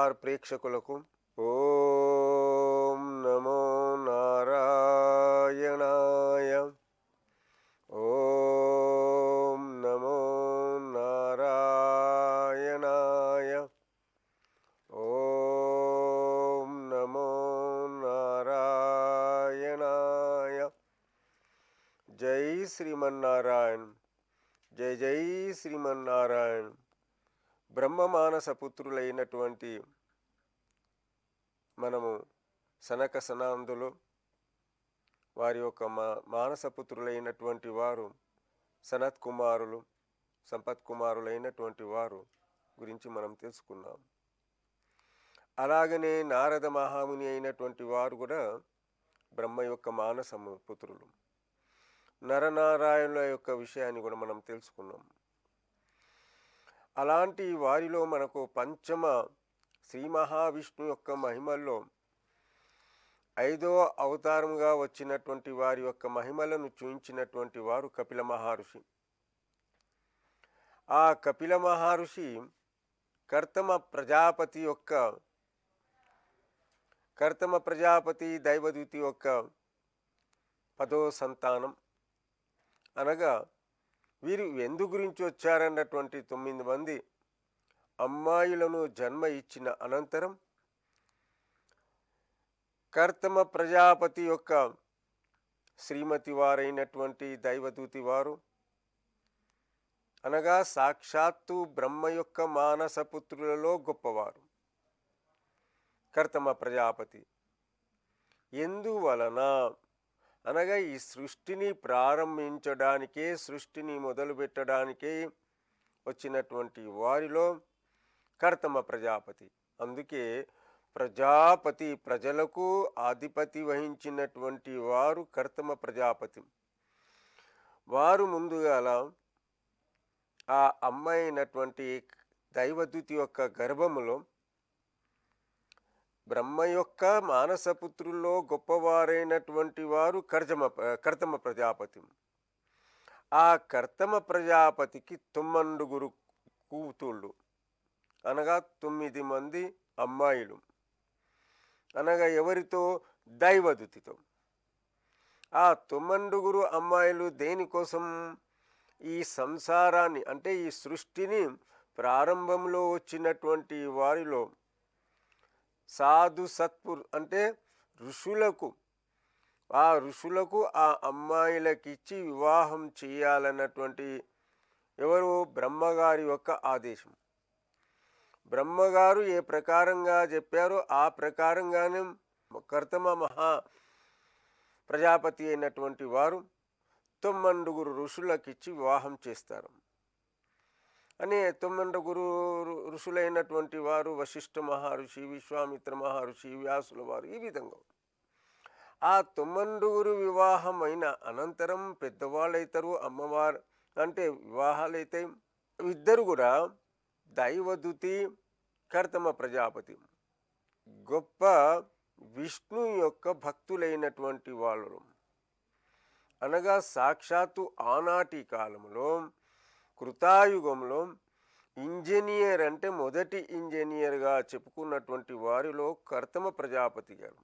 Star ప్రేక్షకులకు ఓం నమో నారాయణాయ. ఓం నమో నారాయణాయ. ఓం నమో నారాయణాయ. జై శ్రీమన్నారాయణ. జై జై శ్రీమన్నారాయణ. బ్రహ్మమానస పుత్రులైనటువంటి మనము సనక సనందులు వారి యొక్క మానసపుత్రులైనటువంటి వారు సనత్ కుమారులు, సంపత్ కుమారులైనటువంటి వారు గురించి మనం తెలుసుకున్నాం. అలాగనే నారద మహాముని అయినటువంటి వారు కూడా బ్రహ్మ యొక్క మానసము పుత్రులు. నరనారాయణుల యొక్క విషయాన్ని కూడా మనం తెలుసుకున్నాం. అలాంటి వారిలో మనకు పంచమ శ్రీ మహావిష్ణు యొక్క మహిమల్లో 5వ అవతారంగా వచ్చినటువంటి వారి యొక్క మహిమలను చూయించినటువంటి వారు కపిల మహర్షి. ఆ కపిల మహర్షి కర్తమ ప్రజాపతి దైవదూతి యొక్క 10వ సంతానం. అనగా వీరు ఎందు గురించి వచ్చారన్నటువంటి 9 మంది అమ్మాయిలను జన్మ ఇచ్చిన అనంతరం కర్తమ ప్రజాపతి యొక్క శ్రీమతి వారైనటువంటి దైవదూతి వారు అనగా సాక్షాత్తు బ్రహ్మ యొక్క మానసపుత్రులలో గొప్పవారు కర్తమ ప్రజాపతి. ఎందువలన అనగా ఈ సృష్టిని ప్రారంభించడానికే, సృష్టిని మొదలుపెట్టడానికే వచ్చినటువంటి వారిలో కర్తమ ప్రజాపతి. అందుకే ప్రజాపతి, ప్రజలకు ఆధిపతి వహించినటువంటి వారు కర్తమ ప్రజాపతి. వారు ముందుగాల ఆ అమ్మాయి అయినటువంటి దైవదూతి యొక్క గర్భములో బ్రహ్మ యొక్క మానసపుత్రుల్లో గొప్పవారైనటువంటి వారు కర్తమ ప్రజాపతి. ఆ కర్తమ ప్రజాపతికి 9 కూతుళ్ళు అనగా 9 మంది అమ్మాయిలు. అనగా ఎవరితో? దైవదూతితో. ఆ 9 అమ్మాయిలు దేనికోసం? ఈ సంసారాన్ని అంటే ఈ సృష్టిని ప్రారంభంలో వచ్చినటువంటి వారిలో సాధు సత్పురు అంటే ఋషులకు ఆ అమ్మాయిలకిచ్చి వివాహం చేయాలన్నటువంటి ఎవరు? బ్రహ్మగారి యొక్క ఆదేశం. బ్రహ్మగారు ఏ ప్రకారంగా చెప్పారో ఆ ప్రకారంగానే కర్తమ మహా ప్రజాపతి అయినటువంటి వారు 9 ఋషులకిచ్చి వివాహం చేస్తారు. అని 9 ఋషులైనటువంటి వారు వశిష్ఠ మహర్షి, విశ్వామిత్ర మహర్షి, వ్యాసుల వారు, ఈ విధంగా ఆ 9 వివాహం అయిన అనంతరం పెద్దవాళ్ళైతారు. అమ్మవారు అంటే వివాహాలైతే ఇద్దరు కూడా దైవదూతి, కర్తమ ప్రజాపతి గొప్ప విష్ణు యొక్క భక్తులైనటువంటి వాళ్ళు. అనగా సాక్షాత్తు ఆనాటి కాలంలో కృతాయుగంలో ఇంజనీర్ అంటే మొదటి ఇంజనీర్గా చెప్పుకున్నటువంటి వారిలో కర్తమ ప్రజాపతి గారు.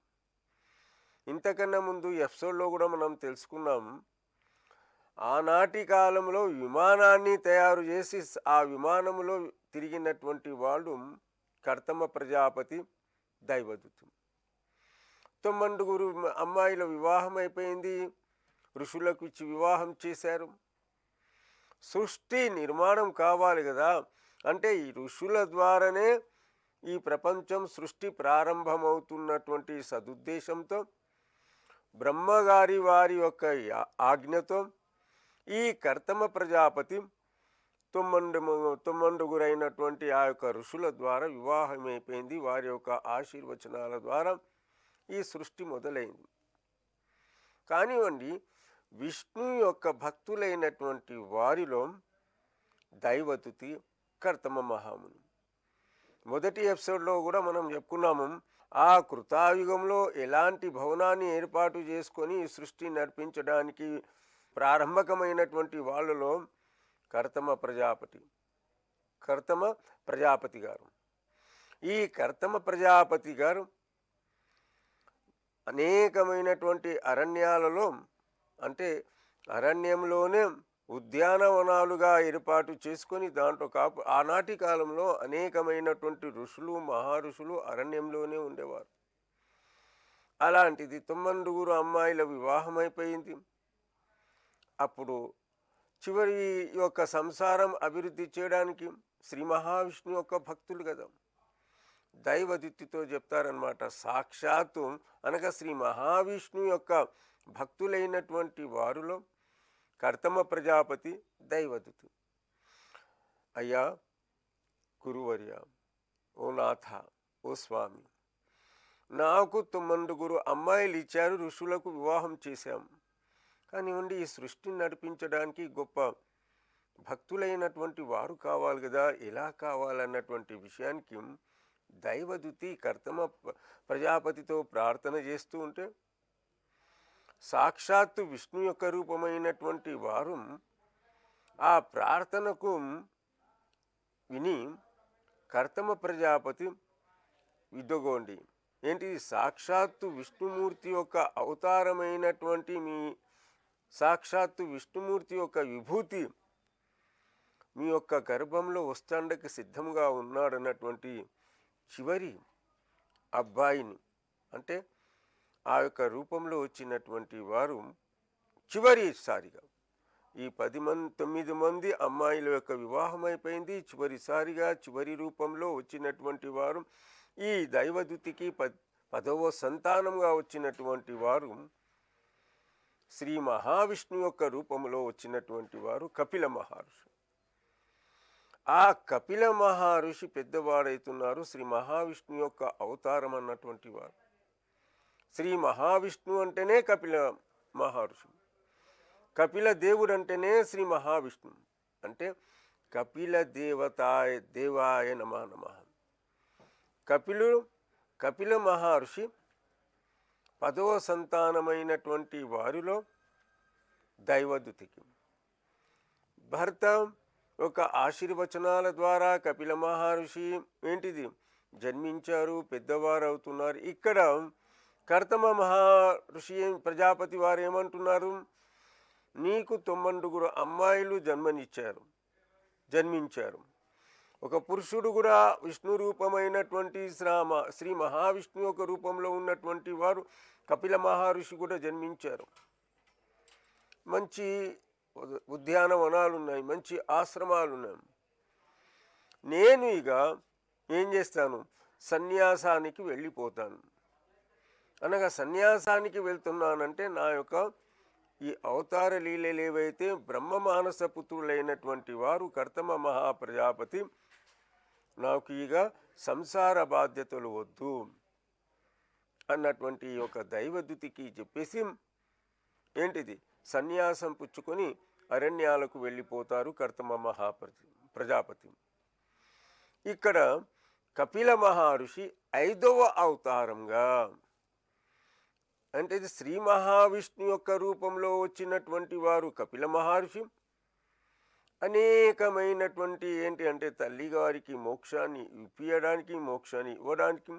ఇంతకన్నా ముందు ఎపిసోడ్లో కూడా మనం తెలుసుకున్నాం. ఆనాటి కాలంలో విమానాన్ని తయారు చేసి ఆ విమానంలో తిరిగినటువంటి వాళ్ళు కర్తమ ప్రజాపతి, దైవదూతి. 9 అమ్మాయిల వివాహం అయిపోయింది. ఋషులకు ఇచ్చి వివాహం చేశారు. సృష్టి నిర్మాణం కావాలి కదా, అంటే ఈ ఋషుల ద్వారానే ఈ ప్రపంచం సృష్టి ప్రారంభమవుతున్నటువంటి సదుద్దేశంతో బ్రహ్మగారి వారి యొక్క ఆజ్ఞతో ఈ కర్తమ ప్రజాపతి 9 అయినటువంటి ఆ యొక్క ఋషుల ద్వారా వివాహం అయిపోయింది. వారి యొక్క ఆశీర్వచనాల ద్వారా ఈ సృష్టి మొదలైంది. కానివ్వండి, విష్ణు యొక్క భక్తులైనటువంటి వారిలో దైవదూతి, కర్తమ మహాముని. మొదటి ఎపిసోడ్లో కూడా మనం చెప్పుకున్నాము. ఆ కృతాయుగంలో ఎలాంటి భవనాన్ని ఏర్పాటు చేసుకొని సృష్టి నడిపించడానికి ప్రారంభకమైనటువంటి వాళ్ళలో కర్తమ ప్రజాపతి గారు. ఈ కర్తమ ప్రజాపతి గారు అనేకమైనటువంటి అరణ్యాలలో, అంటే అరణ్యంలోనే ఉద్యానవనాలుగా ఏర్పాటు చేసుకొని దాంట్లో ఆనాటి కాలంలో అనేకమైనటువంటి ఋషులు మహారుషులు అరణ్యంలోనే ఉండేవారు. అలాంటిది 9 అమ్మాయిల వివాహం అయిపోయింది. అప్పుడు చివరి యొక్క సంసారం అభివృద్ధి చేయడానికి శ్రీ మహావిష్ణు యొక్క భక్తులు కదా దైవదిత్తితో చెప్తారనమాట. సాక్షాత్తు అనగా శ్రీ మహావిష్ణు యొక్క భక్తులైనటువంటి వారిలో కర్తమ ప్రజాపతి దైవదుతు. అయ్యా గురువర్య, ఓ నాథ, ఓ స్వామి, నాకు 9 అమ్మాయిలు ఇచ్చారు, ఋషులకు వివాహం చేశాం. కానివ్వండి, ఈ సృష్టిని నడిపించడానికి గొప్ప భక్తులైనటువంటి వారు కావాలి కదా, ఎలా కావాలన్నటువంటి విషయానికి దైవదుతి కర్తమ ప్రజాపతితో ప్రార్థన చేస్తూ ఉంటే సాక్షాత్తు విష్ణు యొక్క రూపమైనటువంటి వారు ఆ ప్రార్థనకు విని కర్తమ ప్రజాపతి ఇదిగోండి, ఏంటి, సాక్షాత్తు విష్ణుమూర్తి యొక్క అవతారమైనటువంటి సాక్షాత్తు విష్ణుమూర్తి యొక్క విభూతి మీ యొక్క గర్భంలో వస్తాండకి సిద్ధంగా ఉన్నాడన్నటువంటి చివరి అబ్బాయిని, అంటే ఆ యొక్క రూపంలో వచ్చినటువంటి వారు చివరిసారిగా ఈ 9 మంది అమ్మాయిల యొక్క వివాహం అయిపోయింది. చివరిసారిగా చివరి రూపంలో వచ్చినటువంటి వారు ఈ దైవదూతికి 10వ సంతానంగా వచ్చినటువంటి వారు శ్రీ మహావిష్ణు యొక్క రూపంలో వచ్చినటువంటి వారు కపిల మహర్షి. ఆ కపిల మహర్షి పెద్దవాడైతున్నారు, శ్రీ మహావిష్ణు యొక్క అవతారం అన్నటువంటి వారు. శ్రీ మహావిష్ణు అంటేనే కపిల మహర్షి, కపిల దేవుడు అంటేనే శ్రీ మహావిష్ణు, అంటే కపిల దేవాయ నమః నమః. కపిల మహర్షి 10వ సంతానమైనటువంటి వారిలో దైవదూతికి భర్త ఒక ఆశీర్వచనాల ద్వారా కపిల మహర్షి ఏంటిది జన్మించారు, పెద్దవారు అవుతున్నారు. ఇక్కడ కర్తమ మహర్షి ప్రజాపతి వారు ఏమంటున్నారు, నీకు 9 అమ్మాయిలు జన్మించారు. ఒక పురుషుడు కూడా విష్ణు రూపమైనటువంటి శ్రీ మహావిష్ణు యొక్క రూపంలో ఉన్నటువంటి వారు కపిల మహర్షి కూడా జన్మించారు. మంచి ఉద్యానవనాలు ఉన్నాయి, మంచి ఆశ్రమాలు ఉన్నాయి. నేను ఇక ఏం చేస్తాను, సన్యాసానికి వెళ్ళిపోతాను. అనగా సన్యాసానికి వెళ్తున్నానంటే నా యొక్క ఈ అవతార లీలలు ఏవైతే బ్రహ్మ మానస పుత్రులైనటువంటి వారు కర్తమ మహాప్రజాపతి నాకు ఇక సంసార బాధ్యతలు వద్దు అన్నటువంటి యొక్క దైవదూతికి చెప్పేసి ఏంటిది సన్యాసం పుచ్చుకొని అరణ్యాలకు వెళ్ళిపోతారు కర్తమ ప్రజాపతి. ఇక్కడ కపిల మహర్షి 5వ అవతారంగా, అంటే ఇది శ్రీ మహావిష్ణు యొక్క రూపంలో వచ్చినటువంటి వారు కపిల మహర్షి అనేకమైనటువంటి ఏంటి అంటే తల్లిగారికి మోక్షాన్ని ఇప్పించడానికి, మోక్షాన్ని ఇవ్వడానికి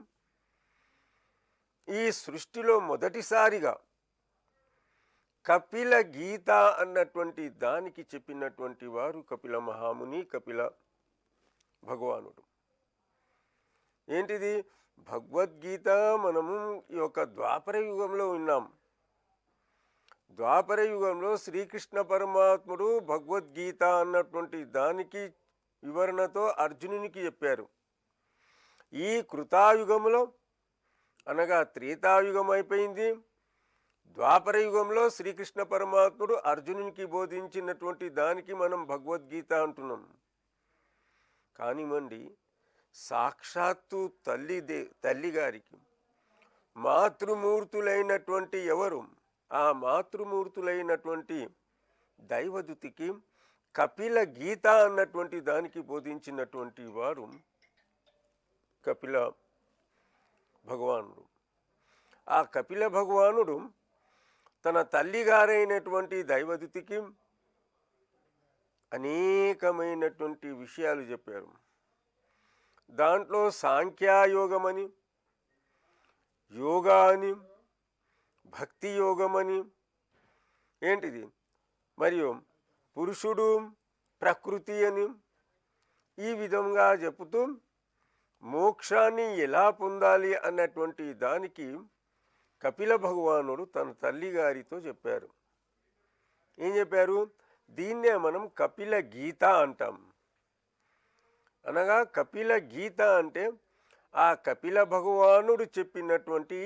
ఈ సృష్టిలో మొదటిసారిగా కపిల గీత అన్నటువంటి దానికి చెప్పినటువంటి వారు కపిల మహాముని, కపిల భగవానుడు. ఏంటిది భగవద్గీత మనము ఈ యొక్క ద్వాపర యుగంలో ఉన్నాం. ద్వాపర యుగంలో శ్రీకృష్ణ పరమాత్ముడు భగవద్గీత అన్నటువంటి దానికి వివరణతో అర్జునునికి చెప్పారు. ఈ కృతాయుగంలో అనగా త్రేతాయుగం అయిపోయింది, ద్వాపర యుగంలో శ్రీకృష్ణ పరమాత్ముడు అర్జునునికి బోధించినటువంటి దానికి మనం భగవద్గీత అంటున్నాం. కానివ్వండి, సాక్షాత్తు తల్లిగారికి మాతృమూర్తులైనటువంటి ఎవరు, ఆ మాతృమూర్తులైనటువంటి దైవదూతికి కపిల గీత అన్నటువంటి దానికి బోధించినటువంటి వారు కపిల భగవానుడు. ఆ కపిల భగవానుడు తన తల్లిగారైనటువంటి దైవదూతికి అనేకమైనటువంటి విషయాలు చెప్పారు. దాంట్లో సాంఖ్యాయోగమని, యోగా అని, భక్తి యోగమని, ఏంటిది మరియు పురుషుడు, ప్రకృతి అని ఈ విధంగా చెబుతూ మోక్షాన్ని ఎలా పొందాలి అన్నటువంటి దానికి కపిల భగవానుడు తన తల్లి గారితో చెప్పారు. ఏం చెప్పారు? దీన్నే మనం కపిల గీత అంటాం. అనగా కపిల గీత అంటే ఆ కపిల భగవానుడు చెప్పినటువంటి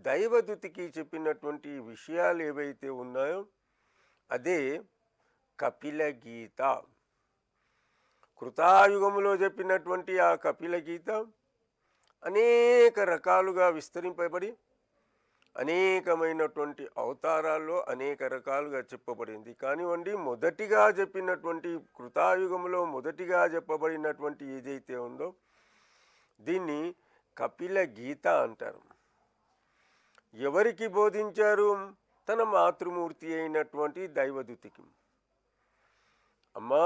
దైవదూతికి చెప్పినటువంటి విషయాలు ఏవైతే ఉన్నాయో అదే కపిల గీత. కృతాయుగములో చెప్పినటువంటి ఆ కపిల గీత అనేక రకాలుగా విస్తరింపబడి అనేకమైనటువంటి అవతారాల్లో అనేక రకాలుగా చెప్పబడింది. కానివ్వండి, మొదటిగా చెప్పినటువంటి కృతాయుగంలో మొదటిగా చెప్పబడినటువంటి ఏదైతే ఉందో దీన్ని కపిల గీత అంటారు. ఎవరికి బోధించారు? తన మాతృమూర్తి అయినటువంటి దైవదూతికి. అమ్మా,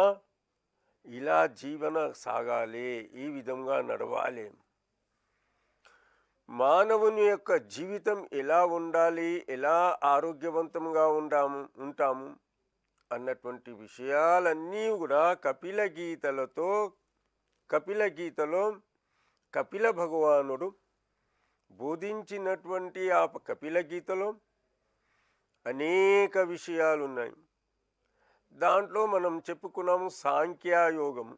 ఇలా జీవన సాగాలి, ఈ విధంగా నడవాలి, మానవుని యొక్క జీవితం ఎలా ఉండాలి, ఎలా ఆరోగ్యవంతంగా ఉంటాము అన్నటువంటి విషయాలన్నీ కూడా కపిల గీతలో కపిల భగవానుడు బోధించినటువంటి ఆ కపిల గీతలో అనేక విషయాలు ఉన్నాయి. దాంట్లో మనం చెప్పుకున్నాము సాంఖ్యాయోగం.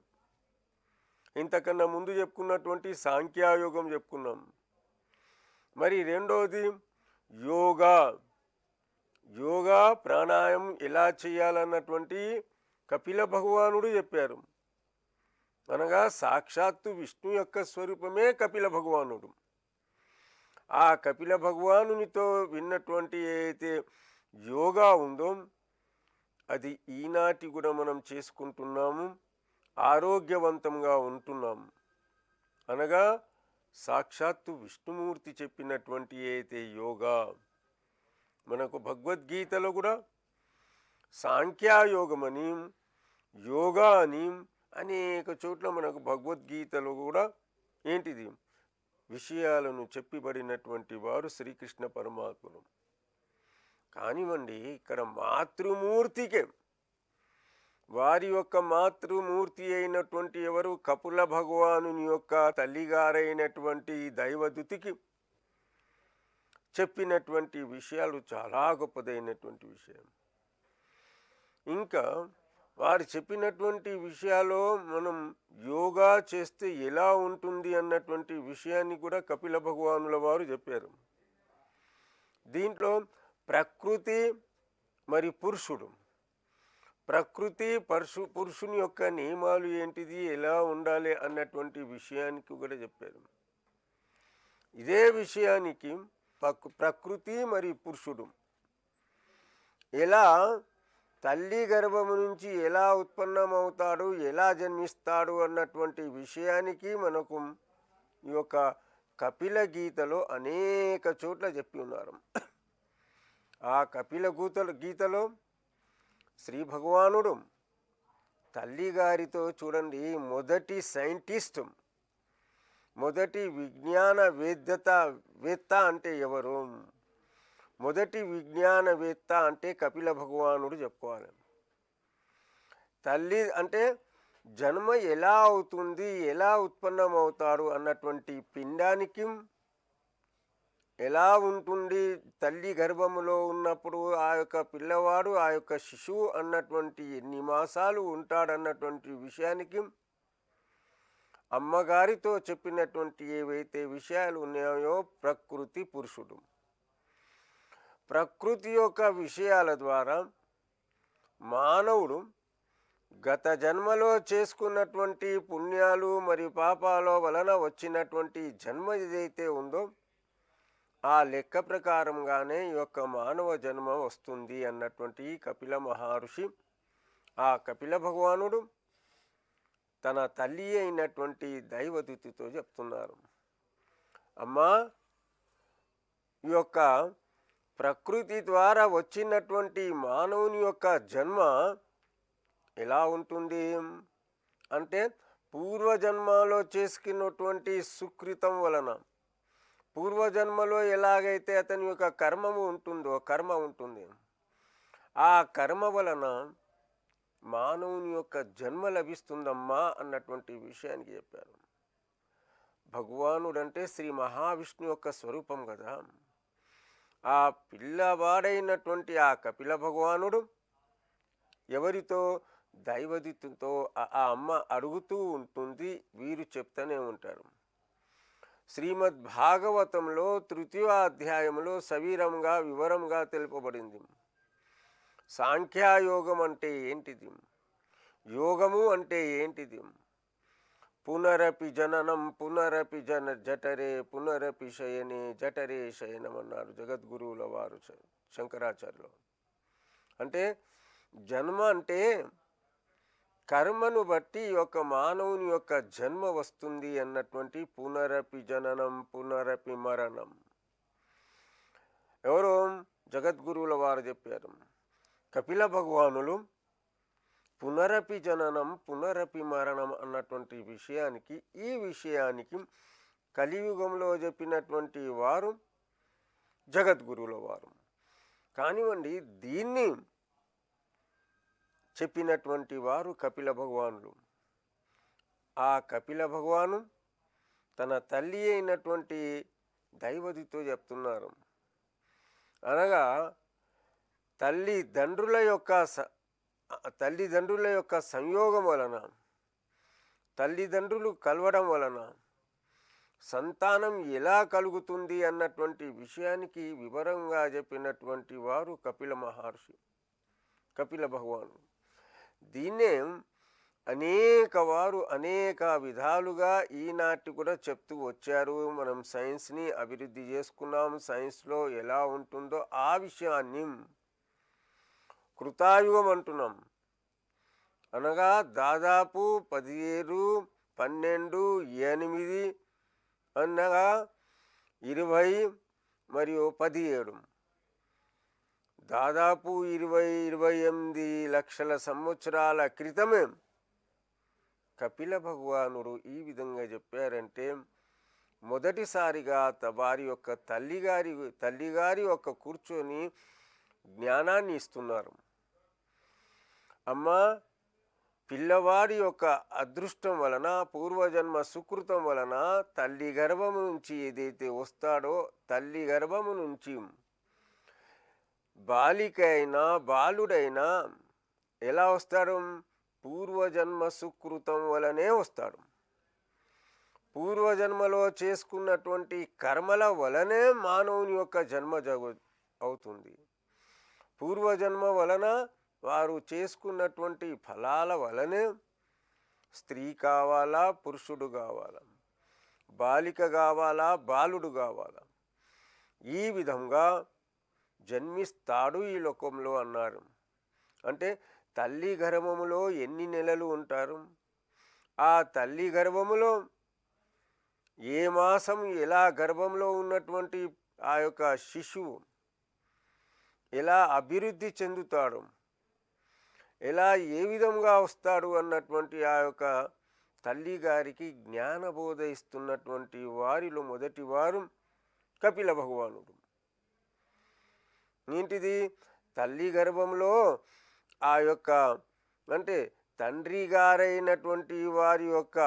ఇంతకన్నా ముందు చెప్పుకున్నటువంటి సాంఖ్యాయోగం చెప్పుకున్నాం. మరి రెండోది యోగా ప్రాణాయామం ఎలా చేయాలన్నటువంటి కపిల భగవానుడు చెప్పారు. అనగా సాక్షాత్తు విష్ణు యొక్క స్వరూపమే కపిల భగవానుడు. ఆ కపిల భగవానునితో విన్నటువంటి ఏదైతే యోగా ఉందో అది ఈనాటి కూడా మనం చేసుకుంటున్నాము, ఆరోగ్యవంతంగా ఉంటున్నాము. అనగా సాక్షాత్తు విష్ణుమూర్తి చెప్పినటువంటి ఏదైతే యోగా, మనకు భగవద్గీతలో కూడా సాంఖ్యాయోగమని, యోగా అని అనేక చోట్ల మనకు భగవద్గీతలో కూడా ఏంటిది విషయాలను చెప్పబడినటువంటి వారు శ్రీకృష్ణ పరమాత్ముడు. కానివ్వండి, ఇక్కడ మాతృమూర్తికే, వారి యొక్క మాతృమూర్తి అయినటువంటి ఎవరు? కపిల భగవానుని యొక్క తల్లిగారైనటువంటి దైవదూతికి చెప్పినటువంటి విషయాలు చాలా గొప్పదైనటువంటి విషయం. ఇంకా వారు చెప్పినటువంటి విషయాల్లో మనం యోగా చేస్తే ఎలా ఉంటుంది అన్నటువంటి విషయాన్ని కూడా కపిల భగవానుల వారు చెప్పారు. దీంట్లో ప్రకృతి మరి పురుషుడు, ప్రకృతి పురుషుని యొక్క నియమాలు ఏంటిది, ఎలా ఉండాలి అన్నటువంటి విషయానికి కూడా చెప్పారు. ఇదే విషయానికి ప్రకృతి మరి పురుషుడు ఎలా తల్లి గర్భము నుంచి ఎలా ఉత్పన్నమవుతాడు, ఎలా జన్మిస్తాడు అన్నటువంటి విషయానికి మనకు ఈ యొక్క కపిల గీతలో అనేక చోట్ల చెప్పి ఉన్నారు. ఆ కపిల గీతలో శ్రీ భగవానుడు తల్లిగారితో చూడండి, మొదటి సైంటిస్ట్, మొదటి వేత్త అంటే ఎవరు? మొదటి విజ్ఞానవేత్త అంటే కపిల భగవానుడు చెప్పుకోవాలి. తల్లి అంటే జన్మ ఎలా అవుతుంది, ఎలా ఉత్పన్నమవుతాడు అన్నటువంటి పిండానికి ఎలా ఉంటుంది, తల్లి గర్భములో ఉన్నప్పుడు ఆ యొక్క పిల్లవాడు, ఆ యొక్క శిశువు అన్నటువంటి ఎన్ని మాసాలు ఉంటాడన్నటువంటి విషయానికి అమ్మగారితో చెప్పినటువంటి ఏవైతే విషయాలు ఉన్నాయో ప్రకృతి పురుషుడు, ప్రకృతి యొక్క విషయాల ద్వారా మానవుడు గత జన్మలో చేసుకున్నటువంటి పుణ్యాలు మరియు పాపాల వలన వచ్చినటువంటి జన్మ ఏదైతే ఉందో ఆ లెక్క ప్రకారంగానే ఈ యొక్క మానవ జన్మ వస్తుంది అన్నటువంటి కపిల మహర్షి, ఆ కపిల భగవానుడు తన తల్లి అయినటువంటి దైవదూతితో చెప్తున్నారు. అమ్మా, ఈ యొక్క ప్రకృతి ద్వారా వచ్చినటువంటి మానవుని యొక్క జన్మ ఎలా ఉంటుంది అంటే పూర్వజన్మలో చేసుకున్నటువంటి సుకృతం వలన, పూర్వజన్మలో ఎలాగైతే అతని యొక్క కర్మ ఉంటుంది, ఆ కర్మ వలన మానవుని యొక్క జన్మ లభిస్తుందమ్మా అన్నటువంటి విషయానికి చెప్పారు. భగవానుడంటే శ్రీ మహావిష్ణు యొక్క స్వరూపం కదా. ఆ పిల్లవాడైనటువంటి ఆ కపిల భగవానుడు ఎవరితో? దైవదితో ఆ అమ్మ అడుగుతూ ఉంటుంది, వీరు చెప్తూనే ఉంటారు. శ్రీమద్ భాగవతంలో 3వ అధ్యాయంలో సవివరంగా వివరంగా తెలుపబడింది. సాంఖ్యయోగం అంటే ఏంటిది, యోగము అంటే ఏంటిది, పునరపి జననం పునరపి జఠరే పునరపి శయనే జఠరే శయనం అన్నారు జగద్గురువుల వారు శంకరాచార్యులు. అంటే జన్మ అంటే కర్మను బట్టి ఒక మానవుని యొక్క జన్మ వస్తుంది అన్నటువంటి పునరపి జననం పునరపి మరణం ఎవరు? జగద్గురువుల వారు చెప్పారు. కపిల భగవానులు పునరపి జననం పునరపి మరణం అన్నటువంటి ఈ విషయానికి కలియుగంలో చెప్పినటువంటి వారు జగద్గురువుల వారు కానివ్వండి. దీన్ని చెప్పినటువంటి వారు కపిల భగవానులు. ఆ కపిల భగవాను తన తల్లి అయినటువంటి దైవదితో చెప్తున్నారు. అనగా తల్లిదండ్రుల యొక్క సంయోగం వలన, తల్లిదండ్రులు కలవడం వలన సంతానం ఎలా కలుగుతుంది అన్నటువంటి విషయానికి వివరంగా చెప్పినటువంటి వారు కపిల మహర్షి, కపిల భగవాను. దీన్నే అనేక విధాలుగా ఈనాటి కూడా చెప్తూ వచ్చారు. మనం సైన్స్ని అభివృద్ధి చేసుకున్నాము. సైన్స్లో ఎలా ఉంటుందో ఆ విషయాన్ని కృతాయుగం అంటున్నాం. అనగా దాదాపు 17, 12, 8 అనగా 20 మరియు 17 దాదాపు 20-28 లక్షల సంవత్సరాల క్రితమే కపిల భగవానుడు ఈ విధంగా చెప్పారంటే, మొదటిసారిగా వారి యొక్క తల్లిగారి యొక్క కూర్చొని జ్ఞానాన్ని ఇస్తున్నారు. అమ్మా, పిల్లవాడి యొక్క అదృష్టం వలన, పూర్వజన్మ సుకృతం వలన తల్లి గర్భము నుంచి ఏదైతే వస్తాడో, తల్లి గర్భము నుంచి బాలిక అయినా బాలుడైనా ఎలా వస్తాడు? పూర్వజన్మ సుకృతం వలనే వస్తాడు. పూర్వజన్మలో చేసుకున్నటువంటి కర్మల వలనే మానవుని యొక్క జన్మ అవుతుంది. పూర్వజన్మ వలన వారు చేసుకున్నటువంటి ఫలాల వలనే స్త్రీ కావాలా, పురుషుడు కావాలా, బాలిక కావాలా, బాలుడు కావాలా, ఈ విధంగా జన్మిస్తాడు ఈ లోకంలో అన్నారు. అంటే తల్లి గర్భములో ఎన్ని నెలలు ఉంటారు, ఆ తల్లి గర్భములో ఏ మాసం ఎలా గర్భంలో ఉన్నటువంటి ఆ యొక్క శిశువు ఎలా అభివృద్ధి చెందుతాడు, ఎలా ఏ విధంగా వస్తాడు అన్నటువంటి ఆ యొక్క తల్లి గారికి జ్ఞానబోధ ఇస్తున్నటువంటి వారిలో మొదటి వారు కపిల భగవానుడు. ఏంటిది? తల్లి గర్భంలో ఆ యొక్క అంటే తండ్రి గారైనటువంటి వారి యొక్క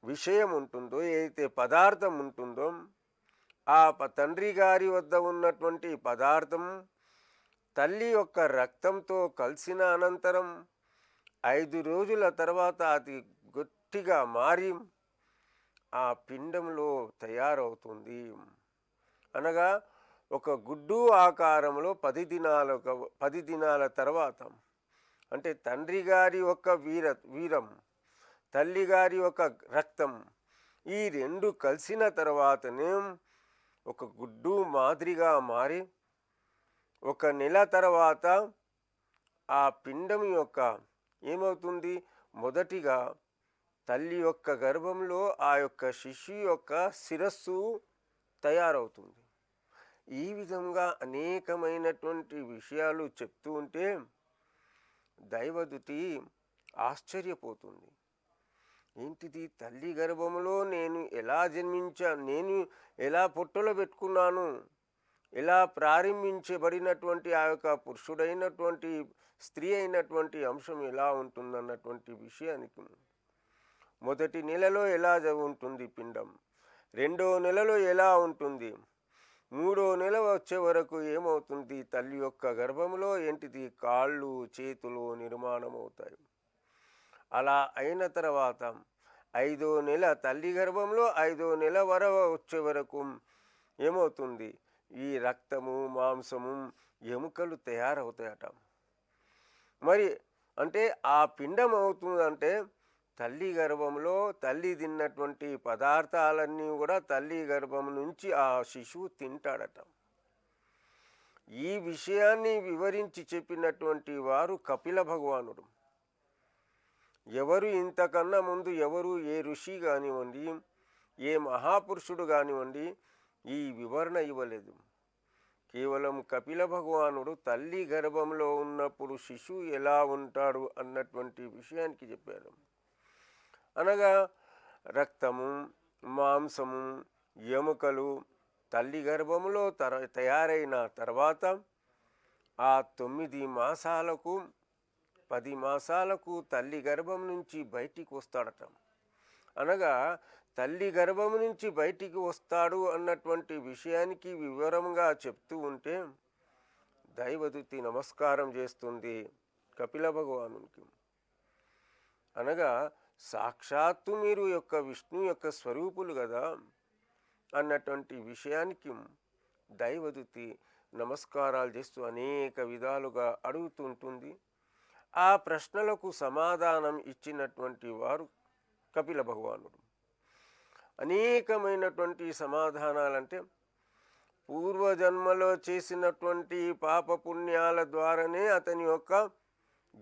విషయం ఉంటుందో, ఏదైతే పదార్థం ఉంటుందో, ఆ తండ్రి గారి వద్ద ఉన్నటువంటి పదార్థం తల్లి యొక్క రక్తంతో కలిసిన అనంతరం 5 రోజుల తర్వాత అది గట్టిగా మారి ఆ పిండంలో తయారవుతుంది. అనగా ఒక గుడ్డు ఆకారంలో 10 దినాల తర్వాత, అంటే తండ్రి గారి యొక్క వీరం, తల్లి గారి యొక్క రక్తం, ఈ రెండు కలిసిన తర్వాతనే ఒక గుడ్డు మాదిరిగా మారి 1 నెల తర్వాత ఆ పిండం యొక్క ఏమవుతుంది? మొదటిగా తల్లి యొక్క గర్భంలో ఆ యొక్క శిశువు యొక్క శిరస్సు తయారవుతుంది. ఈ విధంగా అనేకమైనటువంటి విషయాలు చెప్తూ ఉంటే దైవదుతి ఆశ్చర్యపోతుంది. ఏంటిది, తల్లి గర్భంలో నేను ఎలా జన్మించాను, నేను ఎలా పొట్టలో పెట్టుకున్నాను, ఎలా ప్రారంభించబడినటువంటి ఆ యొక్క పురుషుడైనటువంటి స్త్రీ అయినటువంటి అంశం ఎలా ఉంటుందన్నటువంటి విషయానికి మొదటి నెలలో ఎలా ఉంటుంది పిండం, రెండో నెలలో ఎలా ఉంటుంది, మూడో నెల వచ్చే వరకు ఏమవుతుంది, తల్లి యొక్క గర్భంలో ఏంటిది కాళ్ళు చేతులు నిర్మాణం అవుతాయి. అలా అయిన తర్వాత ఐదో నెల, తల్లి గర్భంలో ఐదో నెల వచ్చే వరకు ఏమవుతుంది, ఈ రక్తము మాంసము ఎముకలు తయారవుతాయట. మరి అంటే ఆ పిండం అవుతుందంటే తల్లి గర్భంలో తల్లి తిన్నటువంటి పదార్థాలన్నీ కూడా తల్లి గర్భం నుంచి ఆ శిశువు తింటాడట. ఈ విషయాన్ని వివరించి చెప్పినటువంటి వారు కపిల భగవానుడు. ఎవరు ఇంతకన్నా ముందు ఎవరు, ఏ ఋషి కానివ్వండి, ఏ మహాపురుషుడు కానివ్వండి ఈ వివరణ ఇవ్వలేదు. కేవలం కపిల భగవానుడు తల్లి గర్భంలో ఉన్నప్పుడు శిశువు ఎలా ఉంటాడు అన్నటువంటి విషయానికి చెప్పారు. అనగా రక్తము మాంసము ఎముకలు తల్లి గర్భంలో తయారైన తర్వాత ఆ 9 మాసాలకు 10 మాసాలకు తల్లి గర్భం నుంచి బయటికి వస్తాడట. అనగా తల్లి గర్భం నుంచి బయటికి వస్తాడు అన్నటువంటి విషయానికి వివరంగా చెప్తూ ఉంటే దైవదూతి నమస్కారం చేస్తుంది కపిల భగవానునికి. అనగా సాక్షాత్తు మీరు యొక్క విష్ణు యొక్క స్వరూపులు కదా అన్నటువంటి విషయానికి దైవదూతి నమస్కారాలు చేస్తూ అనేక విధాలుగా అడుగుతుంటుంది. ఆ ప్రశ్నలకు సమాధానం ఇచ్చినటువంటి వారు కపిల భగవానుడు. అనేకమైనటువంటి సమాధానాలంటే పూర్వజన్మలో చేసినటువంటి పాపపుణ్యాల ద్వారానే అతని యొక్క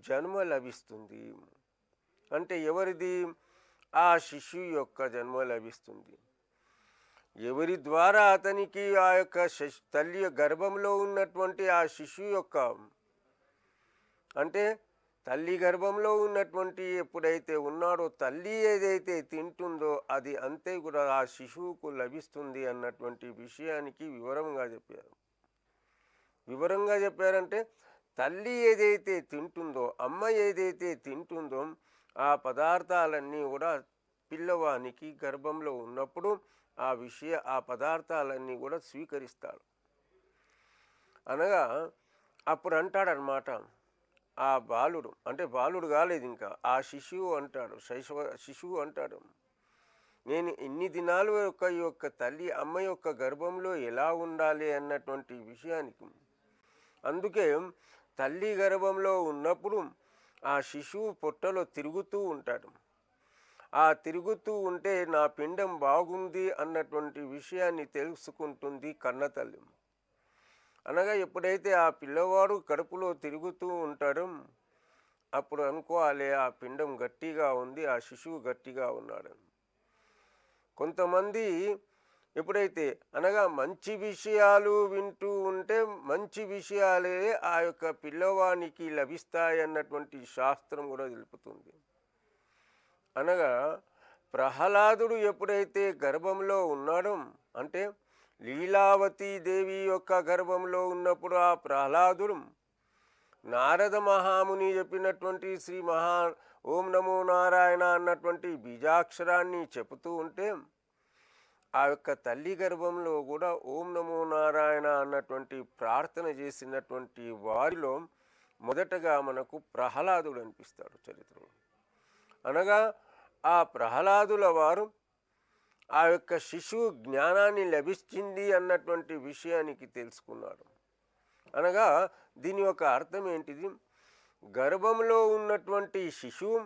జన్మ లభిస్తుంది. అంటే ఎవరిది, ఆ శిశువు యొక్క జన్మ లభిస్తుంది. ఎవరి ద్వారా అతనికి ఆ యొక్క తల్లి గర్భంలో ఉన్నటువంటి ఆ శిశువు యొక్క అంటే తల్లి గర్భంలో ఉన్నటువంటి ఎప్పుడైతే ఉన్నాడో తల్లి ఏదైతే తింటుందో అది అంతే కూడా ఆ శిశువుకు లభిస్తుంది అన్నటువంటి విషయానికి వివరంగా చెప్పారు. వివరంగా చెప్పారంటే తల్లి ఏదైతే తింటుందో, అమ్మ ఏదైతే తింటుందో ఆ పదార్థాలన్నీ కూడా పిల్లవానికి గర్భంలో ఉన్నప్పుడు ఆ పదార్థాలన్నీ కూడా స్వీకరిస్తాడు. అనగా అప్పుడు అంటాడనమాట ఆ బాలుడు, అంటే బాలుడు కాలేదు ఇంకా, ఆ శిశువు అంటాడు, శిశువు అంటాడు, నేను ఇన్ని దినాలు ఈ యొక్క తల్లి అమ్మ యొక్క గర్భంలో ఎలా ఉండాలి అన్నటువంటి విషయానికి. అందుకే తల్లి గర్భంలో ఉన్నప్పుడు ఆ శిశువు పొట్టలో తిరుగుతూ ఉంటాడు. ఆ తిరుగుతూ ఉంటే నా పిండం బాగుంది అన్నటువంటి విషయాన్ని తెలుసుకుంటుంది కన్నతల్లి. అనగా ఎప్పుడైతే ఆ పిల్లవాడు కడుపులో తిరుగుతూ ఉంటాడో అప్పుడు అనుకోవాలి ఆ పిండం గట్టిగా ఉంది, ఆ శిశువు గట్టిగా ఉన్నాడు. కొంతమంది ఎప్పుడైతే అనగా మంచి విషయాలు వింటూ ఉంటే మంచి విషయాలే ఆ యొక్క పిల్లవానికి లభిస్తాయి అన్నటువంటి శాస్త్రం కూడా తెలుపుతుంది. అనగా ప్రహ్లాదుడు ఎప్పుడైతే గర్భంలో ఉన్నాడో, అంటే లీలావతీ దేవి యొక్క గర్భంలో ఉన్నప్పుడు ఆ ప్రహ్లాదుడు నారద మహాముని చెప్పినటువంటి ఓం నమో నారాయణ అన్నటువంటి బీజాక్షరాన్ని చెబుతూ ఉంటే ఆ యొక్క తల్లి గర్భంలో కూడా ఓం నమో నారాయణ అన్నటువంటి ప్రార్థన చేసినటువంటి వారిలో మొదటగా మనకు ప్రహ్లాదుడు అనిపిస్తాడు చరిత్రలో. అనగా ఆ ప్రహ్లాదుల వారు ఆ యొక్క శిశువు జ్ఞానాన్ని లభించింది అన్నటువంటి విషయానికి తెలుసుకున్నాడు. అనగా దీని యొక్క అర్థం ఏంటిది, గర్భంలో ఉన్నటువంటి శిశువు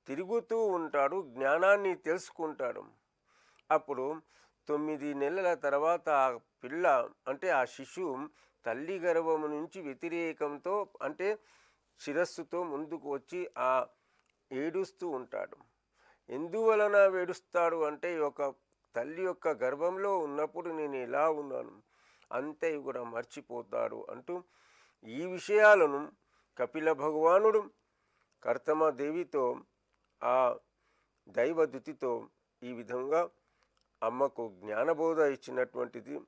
తిరుగుతూ ఉంటాడు, జ్ఞానాన్ని తెలుసుకుంటాడు. అప్పుడు 9 నెలల తర్వాత ఆ పిల్ల అంటే ఆ శిశువు తల్లి గర్భము నుంచి వ్యతిరేకంతో అంటే శిరస్సుతో ముందుకు వచ్చి ఆ ఏడుస్తూ ఉంటాడు. ఎందువలన ఏడుస్తాడు అంటే ఒక తల్లి యొక్క గర్భంలో ఉన్నప్పుడు నేను ఎలా ఉన్నాను అంతే కూడా మర్చిపోతాడు అంటూ ఈ విషయాలను కపిల భగవానుడు కర్తమాదేవితో ఆ దైవదుతితో ఈ విధంగా అమ్మకు జ్ఞానబోధ ఇచ్చినటువంటిది.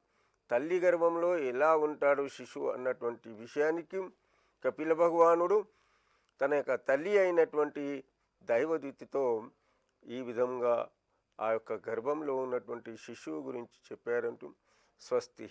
తల్లి గర్భంలో ఎలా ఉంటాడు శిశువు అన్నటువంటి విషయానికి కపిల భగవానుడు తన యొక్క తల్లి అయినటువంటి దైవదూతితో ఈ విధంగా ఆ యొక్క గర్భంలో ఉన్నటువంటి శిశువు గురించి చెప్పారంటూ స్వస్తి.